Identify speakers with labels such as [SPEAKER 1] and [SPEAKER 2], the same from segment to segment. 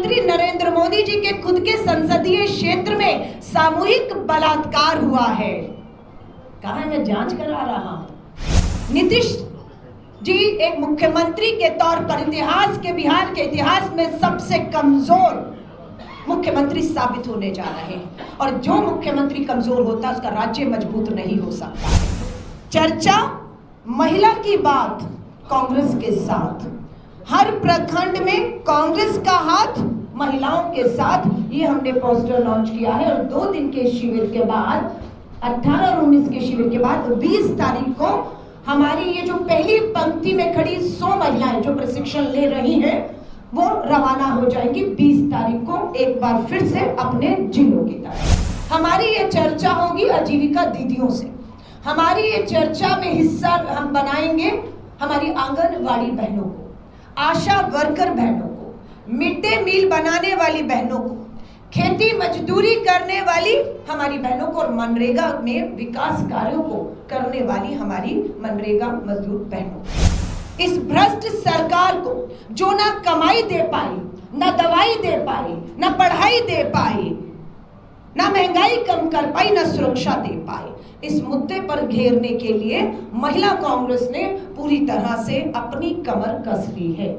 [SPEAKER 1] प्रधानमंत्री नरेंद्र मोदी जी के खुद के संसदीय क्षेत्र में सामूहिक बलात्कार हुआ है। कहा मैं जांच करा रहा हूं। नीतीश जी एक मुख्यमंत्री के तौर पर बिहार के इतिहास में सबसे कमजोर मुख्यमंत्री साबित होने जा रहे हैं, और जो मुख्यमंत्री कमजोर होता है उसका राज्य मजबूत नहीं हो सकता। चर्चा महिला की बात कांग्रेस के साथ, हर प्रखंड में कांग्रेस का हाथ महिलाओं के साथ, ये हमने पोस्टर लॉन्च किया है। और 2 दिन के शिविर के बाद 18 और 19 के शिविर के बाद 20 तारीख को हमारी ये जो पहली पंक्ति में खड़ी 100 महिलाएं जो प्रशिक्षण ले रही हैं वो रवाना हो जाएंगी 20 तारीख को एक बार फिर से अपने जिलों की तरफ। हमारी ये चर्चा होगी आजीविका दीदियों से, हमारी ये चर्चा में हिस्सा हम बनाएंगे हमारी आंगनवाड़ी बहनों को, आशा वर्कर बहनों को, मिड डे मील बनाने वाली बहनों को, खेती मजदूरी करने वाली हमारी बहनों को, और मनरेगा में विकास कार्यों को करने वाली हमारी मनरेगा मजदूर बहनों को। इस भ्रष्ट सरकार को जो ना कमाई दे पाई, ना दवाई दे पाई, ना पढ़ाई दे पाई, ना महंगाई कम कर पाई, ना सुरक्षा दे पाई, इस मुद्दे पर घेरने के लिए महिला कांग्रेस ने पूरी तरह से अपनी कमर कस ली है।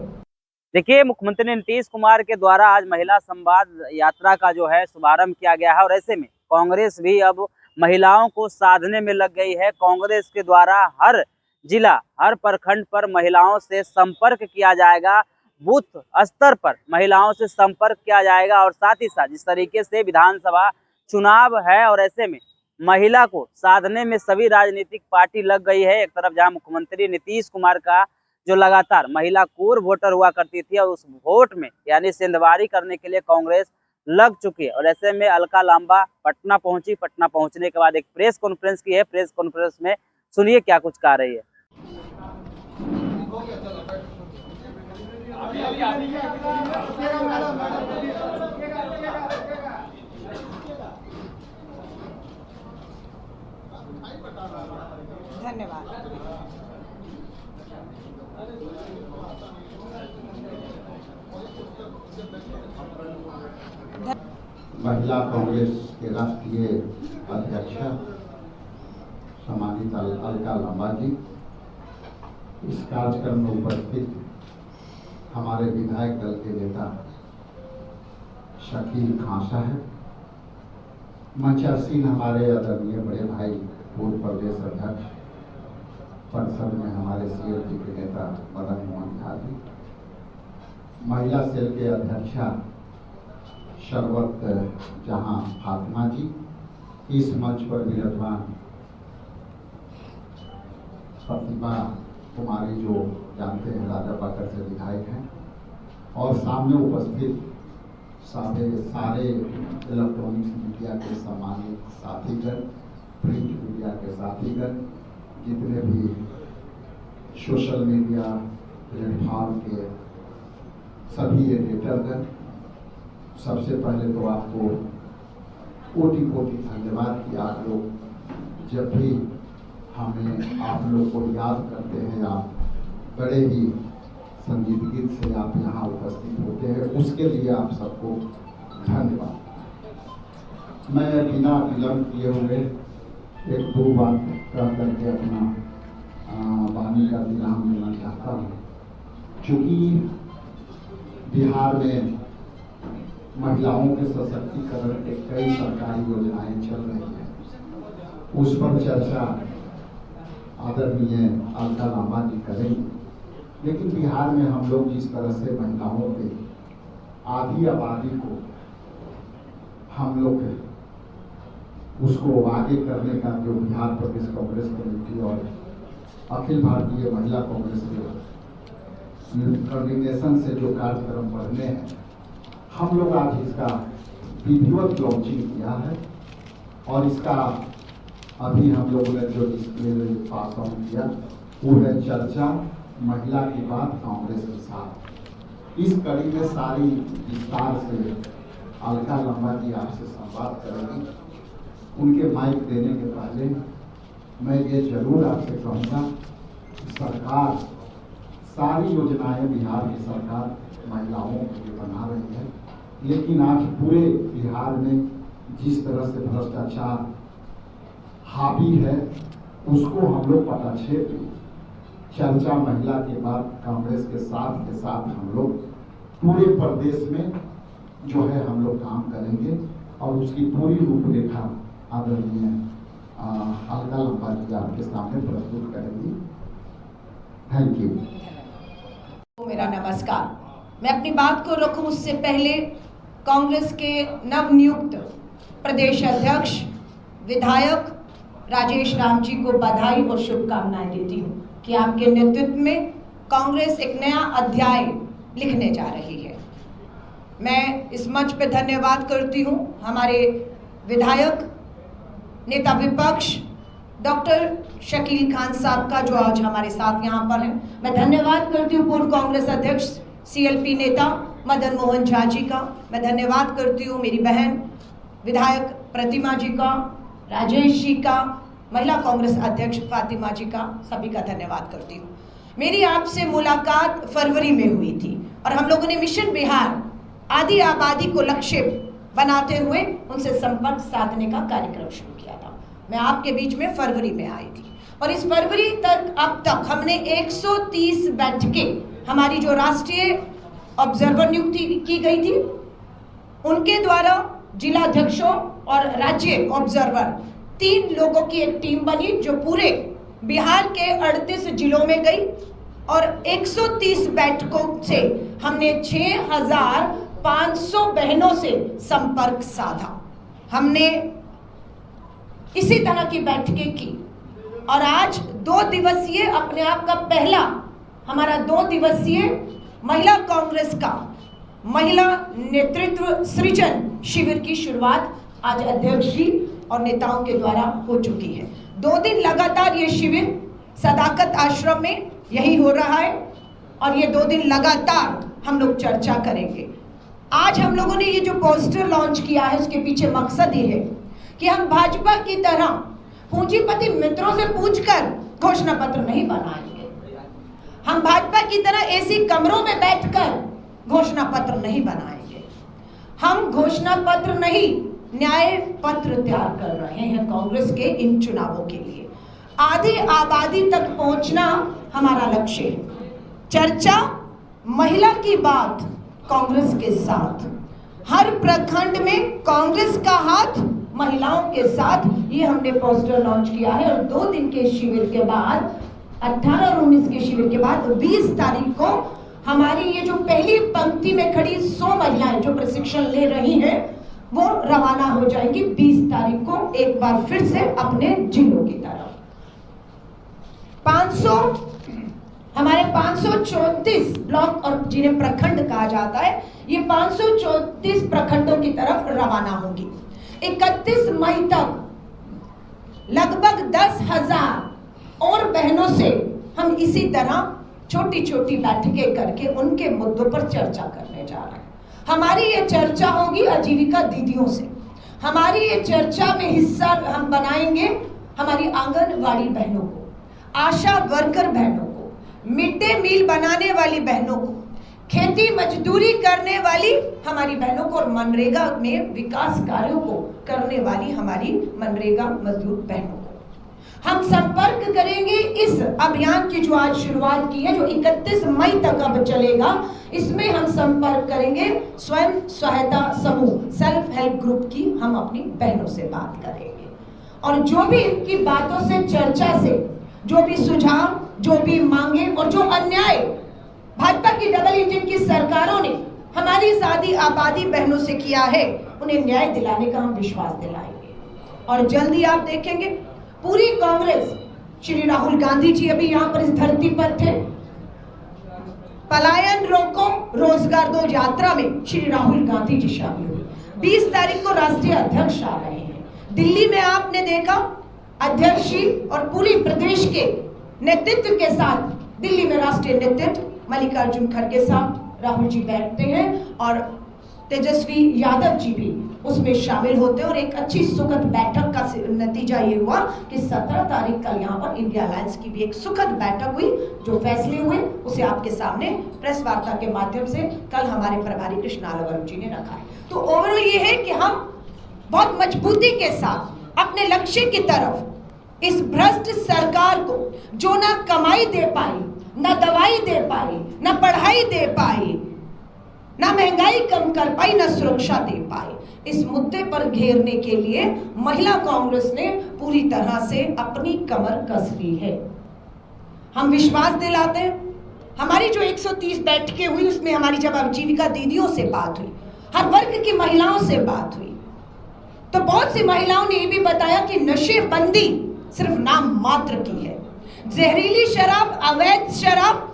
[SPEAKER 2] देखिए, मुख्यमंत्री नीतीश कुमार के द्वारा आज महिला संवाद यात्रा का जो है शुभारंभ किया गया है, और ऐसे में कांग्रेस भी अब महिलाओं को साधने में लग गई है। कांग्रेस के द्वारा हर जिला, हर प्रखंड पर महिलाओं से संपर्क किया जाएगा, बूथ स्तर पर महिलाओं से संपर्क किया जाएगा, और साथ ही साथ जिस तरीके से विधानसभा चुनाव है और ऐसे में महिला को साधने में सभी राजनीतिक पार्टी लग गई है। एक तरफ जहां मुख्यमंत्री नीतीश कुमार का जो लगातार महिला कोर वोटर हुआ करती थी, और उस वोट में यानी सेंधमारी करने के लिए कांग्रेस लग चुकी है, और ऐसे में अलका लांबा पटना पहुंची। पटना पहुंचने के बाद एक प्रेस कॉन्फ्रेंस की है। प्रेस कॉन्फ्रेंस में सुनिए क्या कुछ कह रही है।
[SPEAKER 1] धन्यवाद।
[SPEAKER 3] महिला कांग्रेस के राष्ट्रीय अध्यक्ष सम्मानित अलका लांबा जी, इस कार्यक्रम में उपस्थित हमारे विधायक दल के नेता शकील खां साहब, मंचासीन हमारे आदरणीय बड़े भाई पूर्व प्रदेश अध्यक्ष परिषद में हमारे सीएलपी के नेता मदन मोहन झा जी, महिला सेल के अध्यक्षा शरवत जहां फातिमा जी, इस मंच पर विराजमान प्रतिभा कुमारी जो जानते हैं राजा पाकर से विधायक हैं, और सामने उपस्थित सारे इलेक्ट्रॉनिक्स मीडिया के सम्मानित साथीगण, प्रिंट मीडिया के साथीगण, जितने भी सोशल मीडिया प्लेटफॉर्म के सभी एडिटरगण, सबसे पहले तो आपको कोटि कोटि धन्यवाद कि आप लोग जब भी हमें आप लोग को याद करते हैं, आप बड़े ही संजीदगी से आप यहाँ उपस्थित होते हैं, उसके लिए आप सबको धन्यवाद। मैं बिना विलंब किए हुए 1-2 बात कह करके अपना वाणी का विराम लेना चाहता हूँ। चूँकि बिहार में महिलाओं के सशक्तिकरण के कई सरकारी योजनाएं चल रही हैं, उस पर चर्चा आदरणीय अलका लांबा जी करेंगे। लेकिन बिहार में हम लोग जिस तरह से महिलाओं के आधी आबादी को हम लोग उसको आगे करने का जो बिहार प्रदेश कांग्रेस कमेटी और अखिल भारतीय महिला कांग्रेस के कोऑर्डिनेशन से जो कार्यक्रम बढ़ने हैं, हम लोग आज इसका विधिवत लॉन्चिंग किया है, और इसका अभी हम लोगों ने जो डिस्प्ले पास ऑन किया वो है चर्चा महिला की बात कांग्रेस के साथ। इस कड़ी में सारी विस्तार से अलका लांबा जी आपसे संवाद करेंगी। उनके माइक देने के पहले मैं ये जरूर आपसे कहूँगा, सरकार सारी योजनाएं बिहार की सरकार महिलाओं के लिए बना रही है, लेकिन आज पूरे बिहार में जिस तरह से भ्रष्टाचार हावी है उसको हम लोग पटाक्षेत्र चर्चा महिला के बाद कांग्रेस के साथ हम लोग पूरे प्रदेश में जो है हम लोग काम करेंगे और उसकी पूरी रूपरेखा आदरणीय अलका लंबा जी आपके सामने प्रस्तुत करेंगी। Thank you.
[SPEAKER 1] मेरा नमस्कार। मैं अपनी बात को रखूं उससे पहले कांग्रेस के नवनियुक्त प्रदेश अध्यक्ष विधायक राजेश राम जी को बधाई और शुभकामनाएं देती हूं कि आपके नेतृत्व में कांग्रेस एक नया अध्याय लिखने जा रही है। मैं इस मंच पे धन्यवाद करती हूं हमारे विधायक नेता विपक्ष डॉक्टर शकील खान साहब का जो आज हमारे साथ यहाँ पर हैं। मैं धन्यवाद करती हूँ पूर्व कांग्रेस अध्यक्ष CLP नेता मदन मोहन झा जी का। मैं धन्यवाद करती हूँ मेरी बहन विधायक प्रतिमा जी का, राजेश जी का, महिला कांग्रेस अध्यक्ष फातिमा जी का, सभी का धन्यवाद करती हूँ। मेरी आपसे मुलाकात फरवरी में हुई थी और हम लोगों ने मिशन बिहार आदि आबादी को लक्ष्य बनाते हुए उनसे संपर्क साधने का कार्यक्रम शुरू किया था। मैं आपके बीच में फरवरी में आई थी और इस फरवरी तक अब तक हमने 130 बैठकें हमारी जो राष्ट्रीय ऑब्जर्वर नियुक्ति की गई थी उनके द्वारा जिलाध्यक्षों और राज्य ऑब्जर्वर 3 लोगों की एक टीम बनी जो पूरे बिहार के 38 जिलों में गई और 130 बैठकों से हमने 6,500 बहनों से संपर्क साधा। हमने इसी तरह की बैठकें की और आज 2 दिवसीय अपने आप का पहला हमारा 2 दिवसीय महिला कांग्रेस का महिला नेतृत्व सृजन शिविर की शुरुआत आज अध्यक्ष जी और नेताओं के द्वारा हो चुकी है। 2 दिन लगातार ये शिविर सदाकत आश्रम में यही हो रहा है और ये 2 दिन लगातार हम लोग चर्चा करेंगे। आज हम लोगों ने ये जो पोस्टर लॉन्च किया है उसके पीछे मकसद ये है कि हम भाजपा की तरह पूंजीपति मित्रों से पूछकर घोषणा पत्र नहीं बनाएंगे। हम भाजपा की तरह ऐसी कमरों में बैठकर घोषणा पत्र नहीं बनाएंगे। हम घोषणा पत्र नहीं न्याय पत्र तैयार कर रहे हैं कांग्रेस के इन चुनावों के लिए। आधी आबादी तक पहुंचना हमारा लक्ष्य है। चर्चा महिला की बात कांग्रेस के साथ, हर प्रखंड में कांग्रेस का हाथ महिलाओं के साथ, ये हमने पोस्टर लॉन्च किया है। और 2 दिन के शिविर के बाद 18 और 19 के शिविर के बाद 20 तारीख को हमारी ये जो पहली पंक्ति में खड़ी 100 महिलाएं जो प्रशिक्षण ले रही हैं वो रवाना हो जाएंगी 20 तारीख को एक बार फिर से अपने जिलों की तरफ। 500 हमारे 534 ब्लॉक और जिन्हें प्रखंड कहा जाता है ये 534 प्रखंडों की तरफ रवाना होगी। 31 मई तक लगभग 10,000 और बहनों से हम इसी तरह छोटी छोटी बैठकें करके उनके मुद्दों पर चर्चा करने जा रहे हैं। हमारी ये चर्चा होगी आजीविका दीदियों से, हमारी ये चर्चा में हिस्सा हम बनाएंगे हमारी आंगनवाड़ी बहनों को, आशा वर्कर बहनों को, मिड डे मील बनाने वाली बहनों को, खेती मजदूरी करने वाली हमारी बहनों को और मनरेगा में विकास कार्यों को करने वाली हमारी मनरेगा मजदूर बहनों को। हम संपर्क करेंगे इस अभियान की जो आज शुरुआत की है जो 31 मई तक अब चलेगा। इसमें हम संपर्क करेंगे स्वयं सहायता समूह सेल्फ हेल्प ग्रुप की, हम अपनी बहनों से बात करेंगे और जो भी इनकी बातों से चर्चा से जो भी सुझाव, जो भी मांगे और जो अन्याय भाजपा की डबल इंजन की सरकारों ने हमारी आधी आबादी बहनों से किया है उन्हें न्याय दिलाने का हम विश्वास दिलाएंगे। और जल्दी आप देखेंगे पूरी कांग्रेस, श्री राहुल गांधी जी अभी यहाँ पर इस धरती पर थे, पलायन रोको रोजगार दो यात्रा में श्री राहुल गांधी जी शामिल हुए। 20 तारीख को राष्ट्रीय अध्यक्ष आ रहे हैं। दिल्ली में आपने देखा अध्यक्ष जी और पूरी प्रदेश के नेतृत्व के साथ दिल्ली में राष्ट्रीय नेतृत्व मल्लिकार्जुन खड़गे साहब, राहुल जी बैठते हैं और तेजस्वी यादव जी भी उसमें शामिल होते हैं और एक अच्छी सुखद बैठक का नतीजा ये हुआ कि 17 तारीख कल यहाँ पर इंडिया अलायंस की भी एक सुखद बैठक हुई। जो फैसले हुए उसे आपके सामने प्रेस वार्ता के माध्यम से कल हमारे प्रभारी कृष्णाल वरुण जी ने रखा है। तो ओवरऑल ये है कि हम बहुत मजबूती के साथ अपने लक्ष्य की तरफ इस भ्रष्ट सरकार को, जो ना कमाई दे पाई, ना दवाई दे पाई, ना पढ़ाई दे पाई, ना महंगाई कम कर पाई, ना सुरक्षा दे पाई, इस मुद्दे पर घेरने के लिए महिला कांग्रेस ने पूरी तरह से अपनी कमर कस ली है। हम विश्वास दिलाते हैं। हमारी जो 130 बैठकें हुई उसमें हमारी जब आजीविका दीदियों से बात हुई, हर वर्ग की महिलाओं से बात हुई, तो बहुत सी महिलाओं ने ये भी बताया कि नशेबंदी सिर्फ नाम मात्र की है। जहरीली शराब, अवैध शराब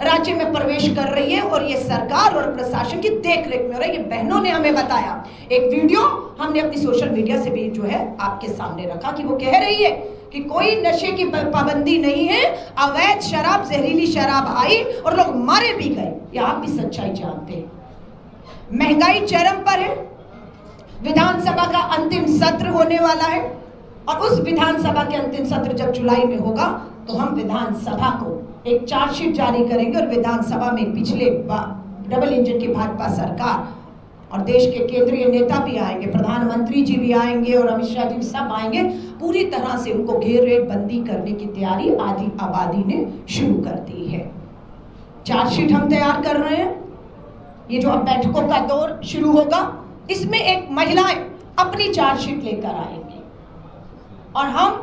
[SPEAKER 1] राज्य में प्रवेश कर रही है और ये सरकार और प्रशासन की देखरेख में हो रहा है। ये बहनों ने हमें बताया। एक वीडियो हमने अपनी सोशल मीडिया से भी जो है आपके सामने रखा कि वो कह रही है कि कोई नशे की पाबंदी नहीं है, अवैध शराब, जहरीली शराब आई और लोग मारे भी गए। ये आप भी सच्चाई जानते हैं। महंगाई चरम पर है। विधानसभा का अंतिम सत्र होने वाला है और उस विधानसभा के अंतिम सत्र जब जुलाई में होगा तो हम विधानसभा को एक चार्जशीट जारी करेंगे और विधानसभा में पिछले डबल इंजन की भाजपा सरकार और देश के केंद्रीय नेता भी आएंगे, प्रधानमंत्री जी भी आएंगे और अमित शाह जी सब आएंगे। पूरी तरह से उनको घेरेबंदी करने की तैयारी आधी आबादी ने शुरू कर दी है। चार्जशीट हम तैयार कर रहे हैं। ये जो अब बैठकों का दौर शुरू होगा, इसमें एक महिलाएं अपनी चार्जशीट लेकर आएंगी और हम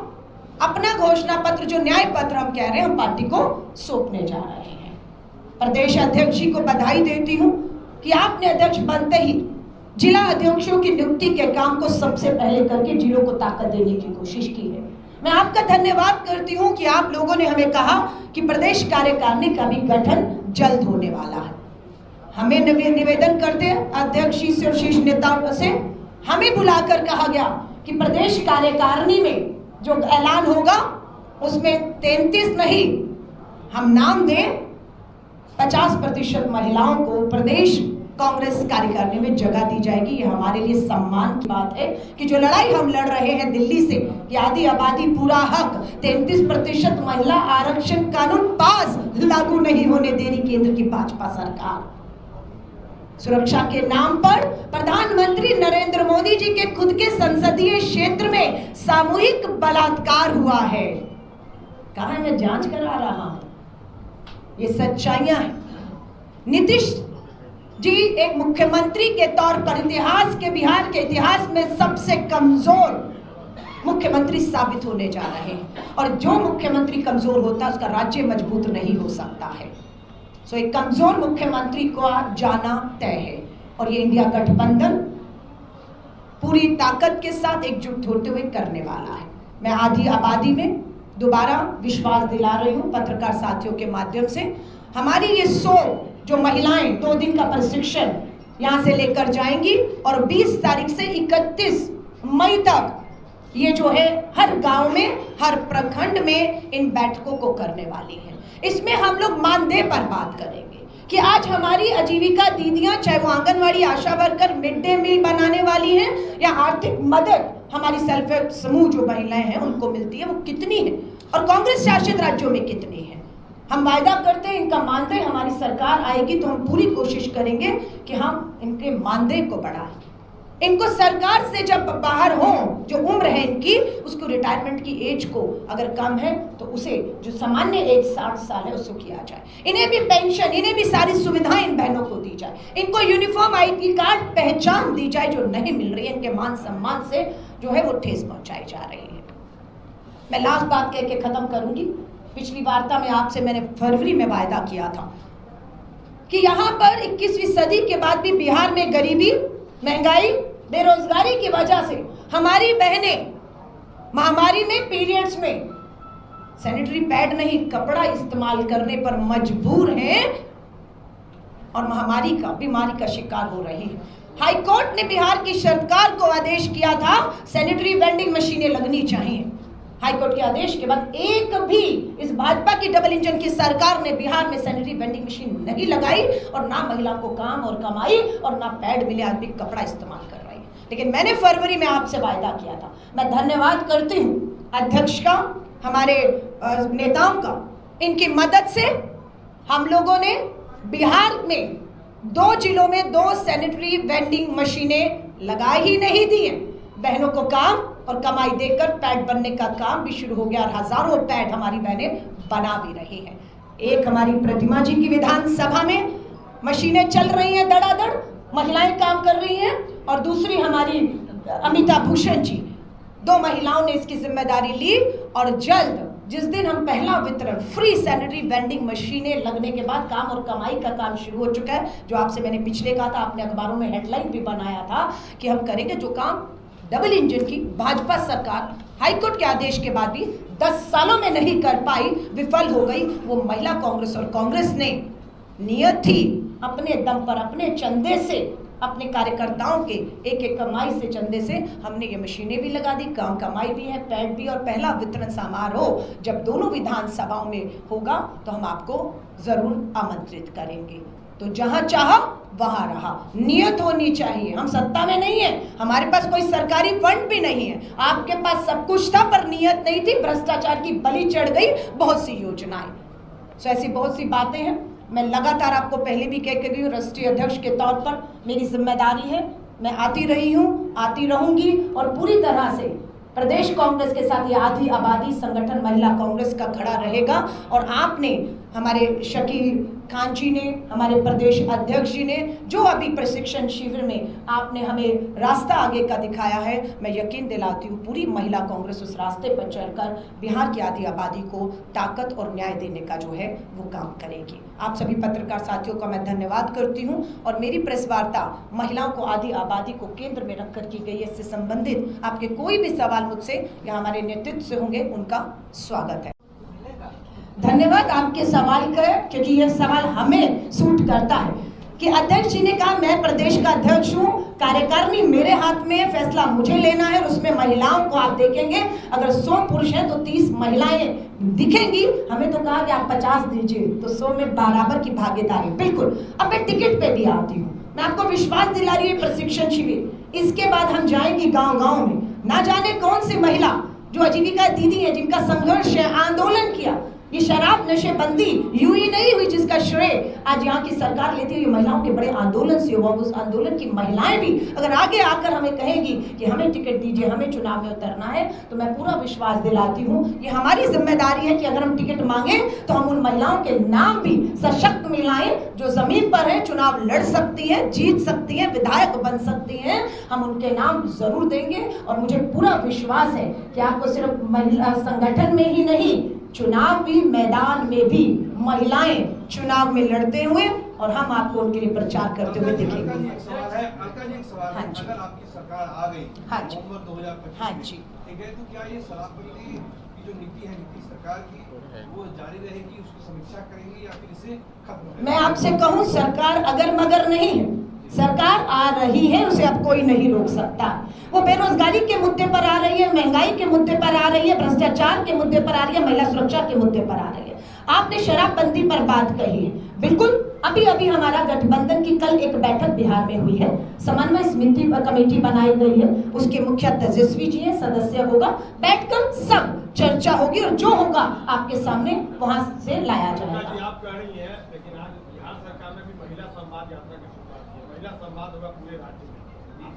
[SPEAKER 1] अपना घोषणा पत्र, जो न्याय पत्र हम कह रहे हैं, हम पार्टी को सौंपने जा रहे हैं। प्रदेश अध्यक्ष जी को बधाई देती हूं कि आपने अध्यक्ष बनते ही जिला अध्यक्षों की नियुक्ति के काम को सबसे पहले करके जिलों को ताकत देने की कोशिश की है। मैं आपका धन्यवाद करती हूं कि आप लोगों ने हमें कहा कि प्रदेश कार्यकारिणी का भी गठन जल्द होने वाला है। हमें निवेदन करते हैं अध्यक्ष जी से और शीर्ष नेताओं से, हमें बुलाकर कहा गया कि प्रदेश कार्यकारिणी में जो ऐलान होगा उसमें 33 नहीं, हम नाम दें 50% महिलाओं को प्रदेश कांग्रेस कार्यकारिणी में जगह दी जाएगी। ये हमारे लिए सम्मान की बात है कि जो लड़ाई हम लड़ रहे हैं दिल्ली से कि आधी आबादी पूरा हक, 33% महिला आरक्षण कानून पास लागू नहीं होने दे रही केंद्र की भाजपा सरकार। सुरक्षा के नाम पर प्रधानमंत्री नरेंद्र मोदी जी के खुद के संसदीय क्षेत्र में सामूहिक बलात्कार हुआ है। कहा है मैं जांच करा रहा हूं। ये सच्चाइयां हैं। नीतीश जी एक मुख्यमंत्री के तौर पर इतिहास के, बिहार के इतिहास में सबसे कमजोर मुख्यमंत्री साबित होने जा रहे हैं और जो मुख्यमंत्री कमजोर होता है उसका राज्य मजबूत नहीं हो सकता है। सो एक कमजोर मुख्यमंत्री को जाना तय है और ये इंडिया गठबंधन पूरी ताकत के साथ एकजुट होते हुए करने वाला है। मैं आधी आबादी में दोबारा विश्वास दिला रही हूँ पत्रकार साथियों के माध्यम से। हमारी ये 100 जो महिलाएं 2 दिन का प्रशिक्षण यहाँ से लेकर जाएंगी और 20 तारीख से 31 मई तक ये जो है हर गांव में, हर प्रखंड में इन बैठकों को करने वाली है। इसमें हम लोग मानदेय पर बात करेंगे कि आज हमारी आजीविका दीदियां, चाहे वो आंगनवाड़ी आशा वर्कर, मिड डे मील बनाने वाली हैं या आर्थिक मदद हमारी सेल्फ हेल्प समूह जो महिलाएं हैं उनको मिलती है, वो कितनी है और कांग्रेस शासित राज्यों में कितनी है। हम वायदा करते हैं इनका मानदेय, हमारी सरकार आएगी तो हम पूरी कोशिश करेंगे कि हम इनके मानदेय को बढ़ाएं। इनको सरकार से जब बाहर हो, जो उम्र है इनकी, उसको रिटायरमेंट की एज को अगर कम है तो उसे जो सामान्य एज 60 साल है उसको किया जाए। इन्हें भी पेंशन, इन्हें भी सारी सुविधाएं इन बहनों को दी जाए। इनको यूनिफॉर्म ID कार्ड पहचान दी जाए जो नहीं मिल रही है। इनके मान सम्मान से जो है वो ठेस पहुंचाई जा रही है। मैं लास्ट बात कह के खत्म करूंगी। पिछली वार्ता में आपसे मैंने फरवरी में वायदा किया था कि यहाँ पर 21वीं सदी के बाद भी बिहार में गरीबी, महंगाई, बेरोजगारी की वजह से हमारी बहनें महामारी में, पीरियड्स में सैनिटरी पैड नहीं, कपड़ा इस्तेमाल करने पर मजबूर हैं और महामारी का, बीमारी का शिकार हो रही है। हाई कोर्ट ने बिहार की सरकार को आदेश किया था सैनिटरी वेंडिंग मशीनें लगनी चाहिए। हाई कोर्ट के आदेश के बाद एक भी इस भाजपा की डबल इंजन की सरकार ने बिहार में सैनिटरी वेंडिंग मशीन नहीं लगाई और ना महिला को काम और कमाई और ना पैड मिले, आदमी कपड़ा इस्तेमाल कर रही है। लेकिन मैंने फरवरी में आपसे वायदा किया था। मैं धन्यवाद करती हूँ अध्यक्ष का, हमारे नेताओं का। इनकी मदद से हम लोगों ने बिहार में 2 जिलों में 2 सैनिटरी वेंडिंग मशीनें लगा ही नहीं दी हैं। बहनों को काम और कमाई देकर पैड बनने का काम भी शुरू हो गया और हजारों पैड हमारी बहनें बना भी रही हैं। एक हमारी प्रतिमा जी की विधानसभा में मशीनें चल रही हैं, धड़ाधड़ महिलाएं काम कर रही हैं, और दूसरी हमारी अमिता भूषण जी, 2 महिलाओं ने इसकी जिम्मेदारी ली। और जल्द जिस दिन हम पहला वितरण फ्री सैनिटरी वेंडिंग मशीनें लगने के बाद काम और कमाई का काम शुरू हो चुका है, जो आपसे मैंने पिछले कहा था, आपने अखबारों में हेडलाइन भी बनाया था कि हम करेंगे, जो काम डबल इंजन की भाजपा सरकार हाईकोर्ट के आदेश के बाद भी 10 सालों में नहीं कर पाई, विफल हो गई, वो महिला कांग्रेस और कांग्रेस ने नियत थी अपने दम पर, अपने चंदे से, अपने कार्यकर्ताओं के एक कमाई से, चंदे से हमने ये मशीनें भी लगा दी, काम कमाई भी है, पैड भी, और पहला वितरण समारोह जब दोनों विधानसभाओं में होगा तो हम आपको जरूर आमंत्रित करेंगे। तो जहां चाहा वहां रहा, नियत होनी चाहिए। हम सत्ता में नहीं है, हमारे पास कोई सरकारी फंड भी नहीं है, आपके पास सब कुछ था पर नियत नहीं थी, भ्रष्टाचार की बलि चढ़ गई बहुत सी योजनाएं। तो ऐसी बहुत सी बातें हैं। मैं लगातार आपको पहले भी कह के गई हूँ, राष्ट्रीय अध्यक्ष के तौर पर मेरी जिम्मेदारी है, मैं आती रही हूँ, आती रहूंगी, और पूरी तरह से प्रदेश कांग्रेस के साथ ये आधी आबादी संगठन महिला कांग्रेस का खड़ा रहेगा। और आपने, हमारे शकील खान जी ने, हमारे प्रदेश अध्यक्ष जी ने, जो अभी प्रशिक्षण शिविर में आपने हमें रास्ता आगे का दिखाया है, मैं यकीन दिलाती हूँ पूरी महिला कांग्रेस उस रास्ते पर चलकर बिहार की आधी आबादी को ताकत और न्याय देने का जो है वो काम करेगी। आप सभी पत्रकार साथियों का मैं धन्यवाद करती हूँ। और मेरी प्रेस वार्ता महिलाओं को, आधी आबादी को केंद्र में रखकर की गई है। इससे संबंधित आपके कोई भी सवाल मुझसे या हमारे नेतृत्व से होंगे, उनका स्वागत है। धन्यवाद आपके सवाल का, क्योंकि यह सवाल हमें सूट करता है कि अध्यक्ष जी ने कहा मैं प्रदेश का अध्यक्ष हूँ, कार्यकारिणी मेरे हाथ में है, फैसला मुझे लेना है, और उसमें महिलाओं को आप देखेंगे अगर 100 पुरुष हैं तो 30 महिलाएं दिखेंगी। हमें तो कहा कि आप 50 दीजिए, तो 100 में बराबर की भागीदारी। बिल्कुल। अब मैं टिकट पे भी आती हूँ, मैं आपको विश्वास दिला रही है प्रशिक्षण शिविर, इसके बाद हम जाएंगे गाँव-गाँव में, ना जाने कौन सी महिला जो आजीविका दीदी है, जिनका संघर्ष है, आंदोलन किया, ये शराब नशेबंदी यूं ही नहीं हुई जिसका श्रेय आज यहाँ की सरकार लेती है, ये महिलाओं के बड़े आंदोलन से हुआ। उस आंदोलन की महिलाएं भी अगर आगे आकर हमें कहेगी कि हमें टिकट दीजिए, हमें चुनाव में उतरना है, तो मैं पूरा विश्वास दिलाती हूँ ये हमारी जिम्मेदारी है कि अगर हम टिकट मांगे तो हम उन महिलाओं के नाम भी सशक्त मिलाएं जो जमीन पर है, चुनाव लड़ सकती है, जीत सकती है, विधायक बन सकती है, हम उनके नाम जरूर देंगे। और मुझे पूरा विश्वास है कि आपको सिर्फ महिला संगठन में ही नहीं, चुनावी मैदान में भी महिलाएं चुनाव में लड़ते हुए और हम आपको उनके लिए प्रचार करते हुए दिखेंगे।
[SPEAKER 4] हाँ जी। अगर आपकी सरकार आ गई नवंबर 2025,
[SPEAKER 1] हाँ जी,
[SPEAKER 4] ठीक है, तो क्या ये शराबबंदी की जो नीति है, नीति सरकार की, वो जारी रहेगी, उसकी समीक्षा करेंगे या फिर इसे खत्म?
[SPEAKER 1] मैं आपसे कहूं, सरकार अगर मगर नहीं है, सरकार आ रही है, उसे अब कोई नहीं रोक सकता। वो बेरोजगारी के मुद्दे पर आ रही है, महंगाई के मुद्दे पर आ रही है, भ्रष्टाचार के मुद्दे पर आ रही है, महिला सुरक्षा के मुद्दे पर आ रही है। आपने शराबबंदी पर बात कही है, बिल्कुल। अभी अभी हमारा गठबंधन की कल एक बैठक बिहार में हुई है, समन्वय समिति कमेटी बनाई गई है, उसके मुखिया तेजस्वी जी है, सदस्य होगा, बैठकर सब चर्चा होगी और जो होगा आपके सामने वहां से लाया जाएगा।
[SPEAKER 4] आप कह रही हैं, लेकिन आज बिहार सरकार ने भी महिला संवाद यात्रा की शुरुआत की, महिला संवाद होगा पूरे राज्य में।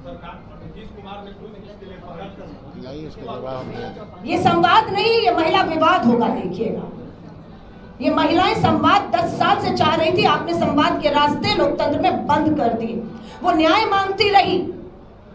[SPEAKER 4] सरकार नीतीश कुमार ने खुद इसके लिए पहल कर,
[SPEAKER 1] ये संवाद नहीं, ये महिला विवाद होगा। देखिएगा, ये महिलाएं संवाद 10 साल से चाह रही थी, आपने संवाद के रास्ते लोकतंत्र में बंद कर दिए। वो न्याय मांगती रही,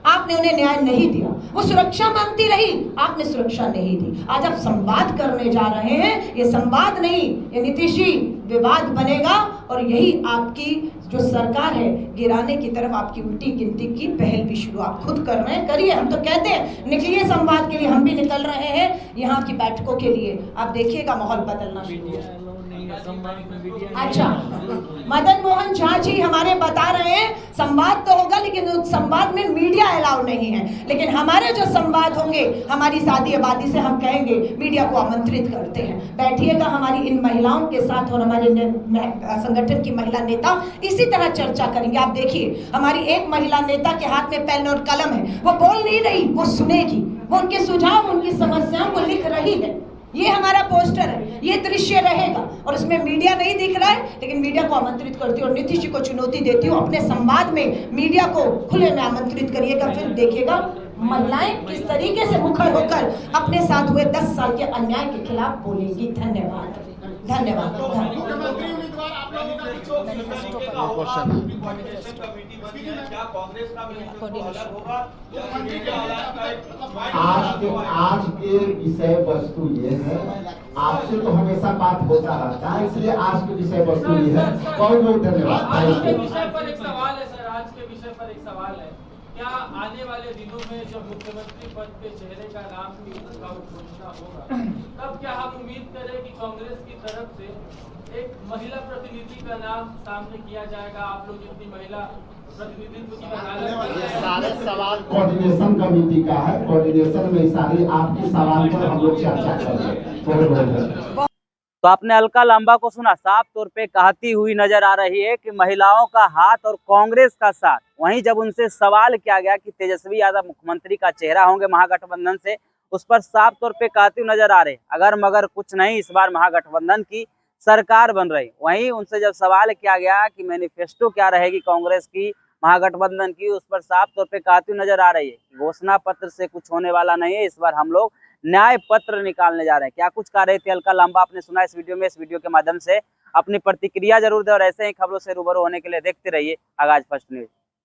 [SPEAKER 1] आपने उन्हें न्याय नहीं दिया। वो सुरक्षा मांगती रही, आपने सुरक्षा नहीं दी। आज आप संवाद करने जा रहे हैं, ये संवाद नहीं, ये नीतीश जी विवाद बनेगा। और यही आपकी जो सरकार है, गिराने की तरफ आपकी उल्टी गिनती की पहल भी शुरू आप खुद कर रहे हैं। करिए, हम तो कहते हैं निकलिए संवाद के लिए, हम भी निकल रहे हैं यहाँ की बैठकों के लिए। आप देखिएगा माहौल बदलना शुरू हो। अच्छा, मदन मोहन झा जी हमारे बता रहे हैं संवाद तो होगा, लेकिन लेकिन उस संवाद में मीडिया अलाउ नहीं है। लेकिन हमारे जो संवाद होंगे, हमारी शादी आबादी से हम कहेंगे, मीडिया को आमंत्रित करते हैं, बैठिएगा हमारी इन महिलाओं के साथ और हमारे संगठन की महिला नेता इसी तरह चर्चा करेंगे। आप देखिए, हमारी एक महिला नेता के हाथ में पेन और कलम है, वो बोल नहीं रही, वो सुनेगी, वो उनके सुझाव, उनकी समस्याओं को लिख रही है। ये हमारा पोस्टर है, ये दृश्य रहेगा और इसमें मीडिया नहीं दिख रहा है, लेकिन मीडिया को आमंत्रित करती हूँ और नीतीश जी को चुनौती देती हूँ, अपने संवाद में मीडिया को खुले में आमंत्रित करिएगा। फिर देखिएगा महिलाएं किस तरीके से मुखर होकर अपने साथ हुए 10 साल के अन्याय के खिलाफ बोलेंगी। धन्यवाद, धन्यवाद।
[SPEAKER 4] मुख्यमंत्री उम्मीदवार आप लोगों का कुछ मैनिफेस्टो होगा, कोऑर्डिनेशन कमेटी बनी है, क्या कांग्रेस का मैनिफेस्टो अलग होगा?
[SPEAKER 3] आज के विषय वस्तु ये है, आपसे तो हमेशा बात होता रहता है, इसलिए आज के विषय वस्तु ये है। बहुत बहुत धन्यवाद।
[SPEAKER 5] आज के विषय पर एक सवाल है सर, आज के विषय पर एक सवाल है, क्या आने वाले दिनों में जब मुख्यमंत्री पद के चेहरे का नाम की घोषणा होगा, तब क्या हम उम्मीद करें कि कांग्रेस की तरफ से एक महिला प्रतिनिधि का नाम सामने किया जाएगा? आप लोग इतनी महिला प्रतिनिधित्व की
[SPEAKER 3] सारे सवाल कोऑर्डिनेशन कमेटी का है, कोऑर्डिनेशन में सारी आपके सवाल पर हम लोग चर्चा करेंगे।
[SPEAKER 2] तो आपने अलका लांबा को सुना, साफ तौर पे कहती हुई नजर आ रही है कि महिलाओं का हाथ और कांग्रेस का साथ। वहीं जब उनसे सवाल किया गया कि तेजस्वी यादव मुख्यमंत्री का चेहरा होंगे महागठबंधन से, उस पर साफ तौर पे कहती हुई नजर आ रहे, अगर मगर कुछ नहीं, इस बार महागठबंधन की सरकार बन रही। वहीं उनसे जब सवाल किया गया कि मैनिफेस्टो क्या रहेगी कांग्रेस की, महागठबंधन की, उस पर साफ तौर पे कहती हुई नजर आ रही है घोषणा पत्र से कुछ होने वाला नहीं है, इस बार हम लोग न्याय पत्र निकालने जा रहे हैं। क्या कुछ कह रहे थे अलका लांबा, आपने सुना इस वीडियो में। इस वीडियो के माध्यम से अपनी प्रतिक्रिया जरूर दें और ऐसे ही खबरों से रूबरू होने के लिए देखते रहिए आगाज फर्स्ट न्यूज।